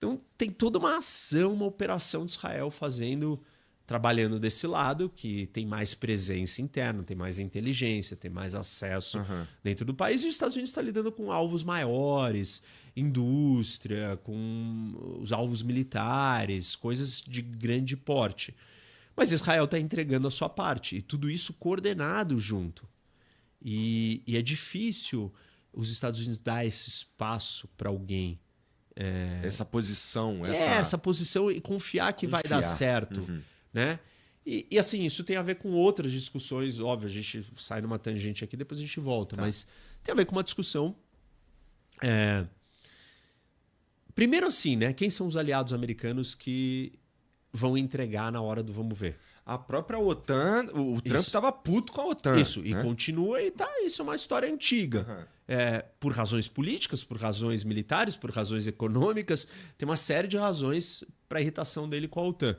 Então tem toda uma ação, uma operação de Israel trabalhando desse lado, que tem mais presença interna, tem mais inteligência, tem mais acesso dentro do país. E os Estados Unidos está lidando com alvos maiores, indústria, com os alvos militares, coisas de grande porte. Mas Israel está entregando a sua parte, e tudo isso coordenado junto. E é difícil os Estados Unidos dar esse espaço para alguém. Essa posição. Essa posição e confiar que vai dar certo. Né? E assim, isso tem a ver com outras discussões, óbvio, a gente sai numa tangente aqui, depois a gente volta, mas tem a ver com uma discussão. Primeiro assim, né? Quem são os aliados americanos que vão entregar na hora do vamos ver? A própria OTAN, o Trump estava puto com a OTAN. Isso, e continua, e isso é uma história antiga. Por razões políticas, por razões militares, por razões econômicas, tem uma série de razões para a irritação dele com a OTAN.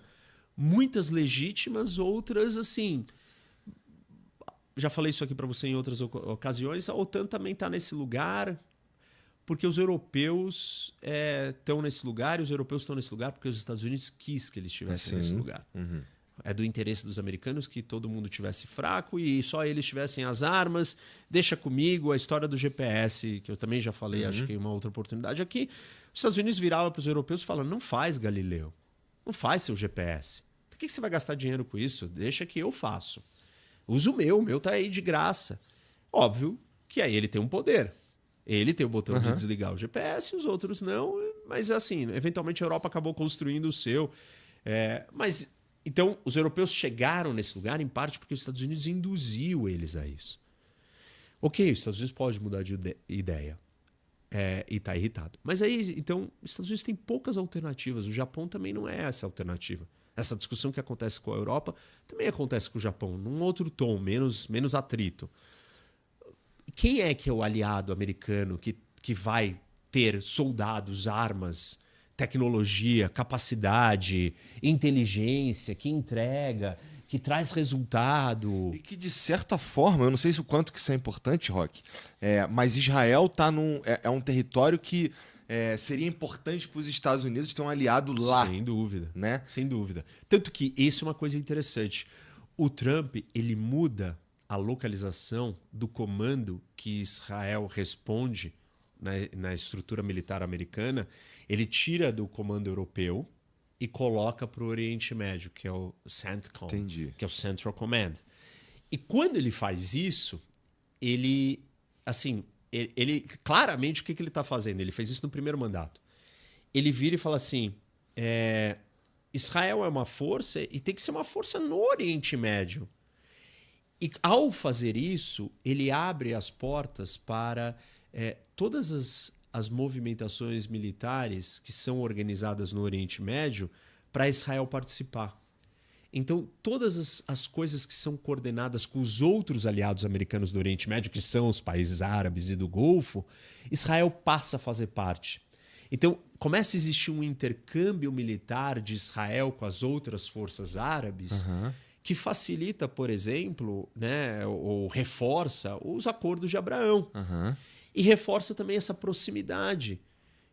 Muitas legítimas, outras assim. Já falei isso aqui para você em outras ocasiões. A OTAN também está nesse lugar porque os europeus estão nesse lugar, e os europeus estão nesse lugar porque os Estados Unidos quis que eles estivessem nesse lugar. É do interesse dos americanos que todo mundo tivesse fraco e só eles tivessem as armas. Deixa comigo a história do GPS, que eu também já falei, acho que em uma outra oportunidade aqui. Os Estados Unidos viravam para os europeus e falavam: não faz Galileu, não faz seu GPS. Por que você vai gastar dinheiro com isso? Deixa que eu faço. Usa o meu tá aí de graça. Óbvio que aí ele tem um poder. Ele tem o botão de desligar o GPS, os outros não. Mas assim, eventualmente a Europa acabou construindo o seu. Mas então os europeus chegaram nesse lugar em parte porque os Estados Unidos induziu eles a isso. Ok, os Estados Unidos pode mudar de ideia. E está irritado. Mas aí, então, os Estados Unidos têm poucas alternativas. O Japão também não é essa alternativa. Essa discussão que acontece com a Europa também acontece com o Japão, num outro tom, menos atrito. Quem é que é o aliado americano que vai ter soldados, armas, tecnologia, capacidade, inteligência, que entrega, que traz resultado? E que, de certa forma, eu não sei se o quanto que isso é importante, Roque, mas Israel tá é um território que seria importante para os Estados Unidos ter um aliado lá. Sem dúvida. Né? Sem dúvida. Tanto que isso é uma coisa interessante. O Trump, ele muda a localização do comando que Israel responde na estrutura militar americana. Ele tira do comando europeu e coloca para o Oriente Médio, que é o CENTCOM, que é o Central Command. E quando ele faz isso, ele claramente, o que ele está fazendo? Ele fez isso no primeiro mandato. Ele vira e fala assim, Israel é uma força e tem que ser uma força no Oriente Médio. E ao fazer isso, ele abre as portas para todas as movimentações militares que são organizadas no Oriente Médio para Israel participar. Então, todas as coisas que são coordenadas com os outros aliados americanos do Oriente Médio, que são os países árabes e do Golfo, Israel passa a fazer parte. Então, começa a existir um intercâmbio militar de Israel com as outras forças árabes que facilita, por exemplo, né, ou reforça os acordos de Abraão. E reforça também essa proximidade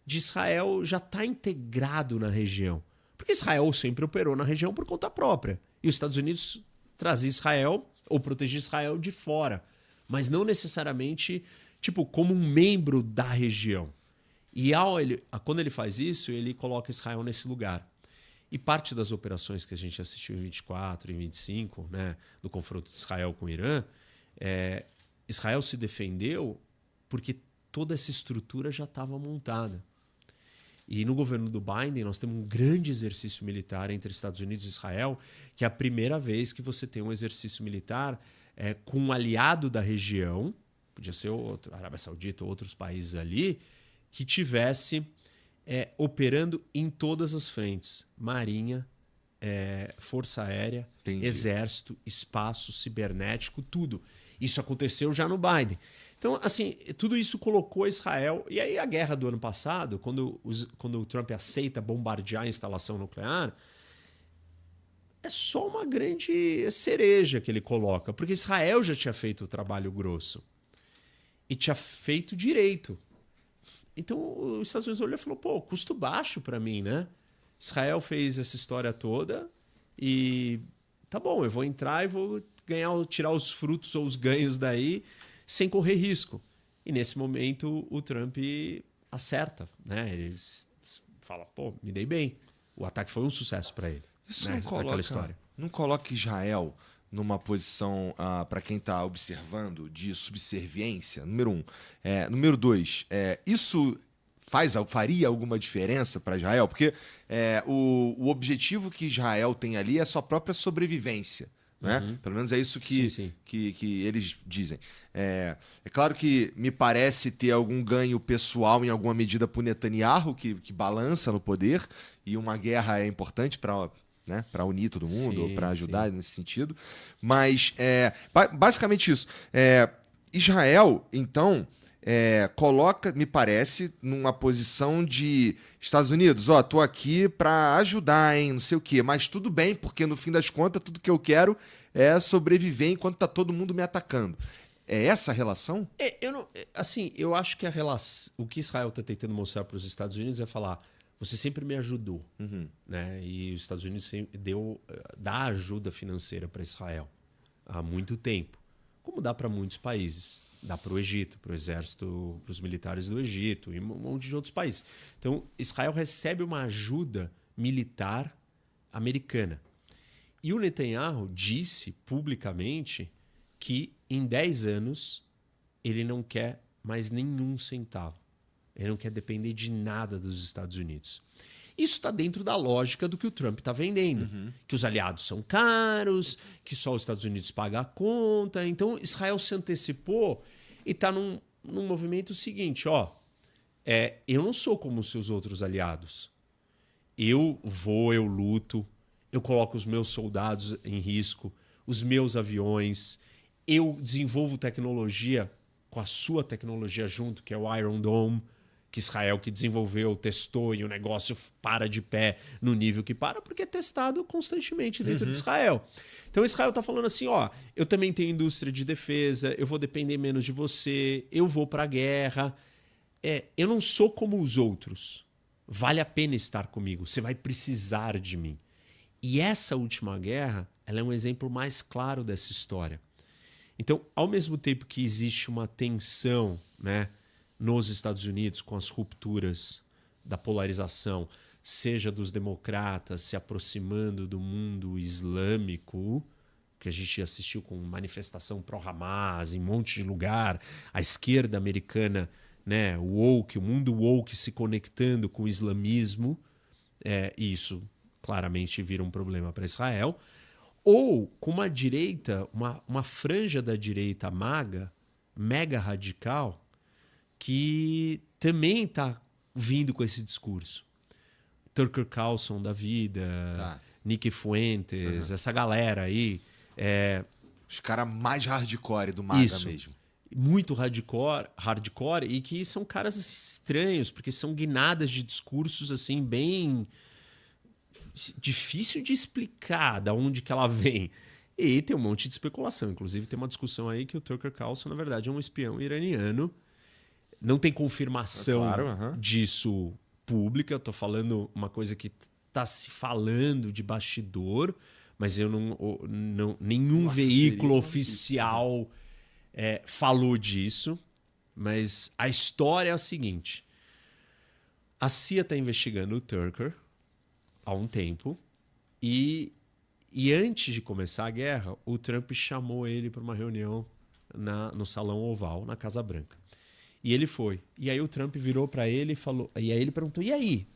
de Israel já estar integrado na região. Porque Israel sempre operou na região por conta própria. E os Estados Unidos trazia Israel ou protegia Israel de fora. Mas não necessariamente como um membro da região. E quando ele faz isso, ele coloca Israel nesse lugar. E parte das operações que a gente assistiu em 24 e 25, né, do confronto de Israel com o Irã, Israel se defendeu porque toda essa estrutura já estava montada. E no governo do Biden, nós temos um grande exercício militar entre Estados Unidos e Israel, que é a primeira vez que você tem um exercício militar com um aliado da região, podia ser a Arábia Saudita ou outros países ali, que tivesse operando em todas as frentes. Marinha, Força Aérea, Exército, Espaço, Cibernético, tudo. Isso aconteceu já no Biden. Então, assim, tudo isso colocou Israel... E aí a guerra do ano passado, quando o Trump aceita bombardear a instalação nuclear, é só uma grande cereja que ele coloca, porque Israel já tinha feito o trabalho grosso. E tinha feito direito. Então os Estados Unidos olhou e falou, pô, custo baixo para mim, né? Israel fez essa história toda e tá bom, eu vou entrar e vou tirar os frutos ou os ganhos daí sem correr risco. E nesse momento o Trump acerta, né? Ele fala, pô, me dei bem. O ataque foi um sucesso para ele. Isso né? Aquela história. Não coloca Israel numa posição, para quem está observando, de subserviência, número 1. Número 2, isso faria alguma diferença para Israel? Porque o objetivo que Israel tem ali é a sua própria sobrevivência. Né? Pelo menos é isso que eles dizem. É claro que me parece ter algum ganho pessoal em alguma medida para o Netanyahu, que balança no poder, e uma guerra é importante para... Né, para unir todo mundo, ou para ajudar nesse sentido. Mas, basicamente isso. Israel, então, coloca, me parece, numa posição de Estados Unidos, tô aqui para ajudar, hein, não sei o quê, mas tudo bem, porque no fim das contas, tudo que eu quero é sobreviver enquanto tá todo mundo me atacando. É essa a relação? Eu acho que o que Israel está tentando mostrar para os Estados Unidos é falar: você sempre me ajudou. Né? E os Estados Unidos sempre dá ajuda financeira para Israel há muito tempo, como dá para muitos países. Dá para o Egito, para o exército, para os militares do Egito e um monte de outros países. Então, Israel recebe uma ajuda militar americana. E o Netanyahu disse publicamente que em 10 anos ele não quer mais nenhum centavo. Ele não quer depender de nada dos Estados Unidos. Isso está dentro da lógica do que o Trump está vendendo. Que os aliados são caros, que só os Estados Unidos pagam a conta. Então, Israel se antecipou e está num movimento seguinte. Eu não sou como os seus outros aliados. Eu luto, eu coloco os meus soldados em risco, os meus aviões, eu desenvolvo tecnologia com a sua tecnologia junto, que é o Iron Dome, que Israel que desenvolveu, testou e o negócio para de pé no nível que para, porque é testado constantemente dentro de Israel. Então Israel está falando assim, eu também tenho indústria de defesa, eu vou depender menos de você, eu vou para a guerra. Eu não sou como os outros. Vale a pena estar comigo, você vai precisar de mim. E essa última guerra, ela é um exemplo mais claro dessa história. Então, ao mesmo tempo que existe uma tensão, né, nos Estados Unidos com as rupturas da polarização, seja dos democratas se aproximando do mundo islâmico, que a gente assistiu com manifestação pró-Hamas em um monte de lugar, a esquerda americana, né, o mundo woke se conectando com o islamismo, isso claramente vira um problema para Israel, ou com uma direita, uma franja da direita mega radical, que também está vindo com esse discurso. Tucker Carlson da vida, Nick Fuentes, essa galera aí. Os caras mais hardcore do MAGA mesmo. Muito hardcore e que são caras assim, estranhos, porque são guinadas de discursos assim bem difícil de explicar de onde que ela vem. E tem um monte de especulação. Inclusive tem uma discussão aí que o Tucker Carlson, na verdade, é um espião iraniano. Não tem confirmação disso pública. Eu tô falando uma coisa que tá se falando de bastidor, mas eu nenhum veículo oficial falou disso. Mas a história é a seguinte. A CIA está investigando o Tucker há um tempo e antes de começar a guerra, o Trump chamou ele para uma reunião no Salão Oval, na Casa Branca. E ele foi. E aí o Trump virou para ele e falou... E aí ele perguntou, e aí?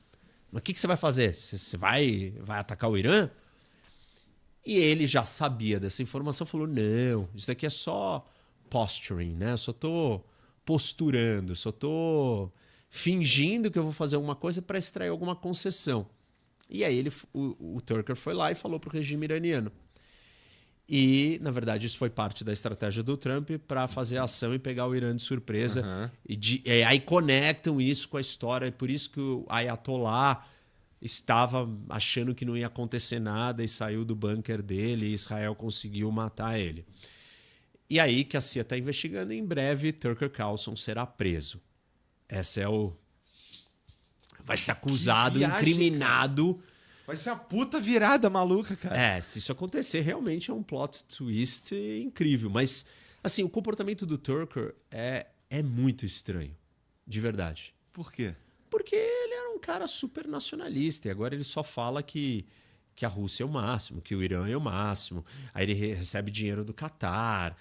Mas o que você vai fazer? Você vai atacar o Irã? E ele já sabia dessa informação, falou, não, isso daqui é só posturing, né? Eu só tô posturando, só tô fingindo que eu vou fazer alguma coisa para extrair alguma concessão. E aí o Tucker foi lá e falou para o regime iraniano. E, na verdade, isso foi parte da estratégia do Trump para fazer a ação e pegar o Irã de surpresa. E aí conectam isso com a história. Por isso que o Ayatollah estava achando que não ia acontecer nada e saiu do bunker dele e Israel conseguiu matar ele. E aí que a CIA está investigando, em breve Tucker Carlson será preso. Essa é vai ser acusado, viagem, incriminado. Vai ser a puta virada maluca, cara. Se isso acontecer, realmente é um plot twist incrível. Mas, assim, o comportamento do Tucker é muito estranho. De verdade. Por quê? Porque ele era um cara super nacionalista. E agora ele só fala que a Rússia é o máximo, que o Irã é o máximo. Aí ele recebe dinheiro do Catar.